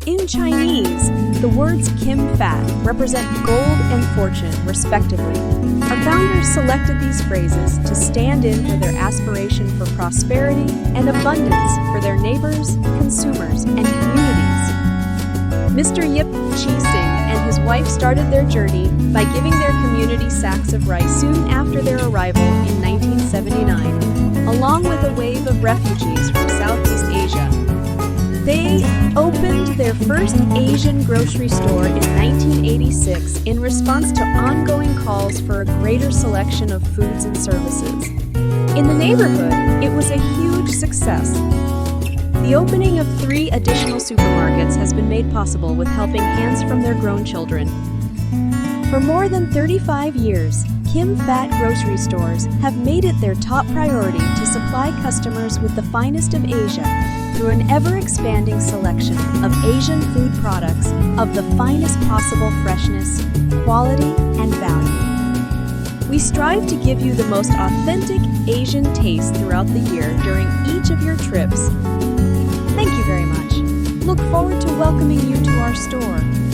In Chinese, the words Kim Phat represent gold and fortune, respectively. Our founders selected these phrases to stand in for their aspiration for prosperity and abundance for their neighbors, consumers, and communities. Mr. Yip Chi Sing and his wife started their journey by giving their community sacks of rice soon after their arrival in 1979, along with a wave of refugees from Southeast Asia. They opened their first Asian grocery store in 1986 in response to ongoing calls for a greater selection of foods and services. In the neighborhood, it was a huge success. The opening of 3 additional supermarkets has been made possible with helping hands from their grown children. For more than 35 years, Kim Phat grocery stores have made it their top priority to supply customers with the finest of Asia through an ever-expanding selection of Asian food products of the finest possible freshness, quality, and value. We strive to give you the most authentic Asian taste throughout the year during each of your trips. Thank you very much. Look forward to welcoming you to our store.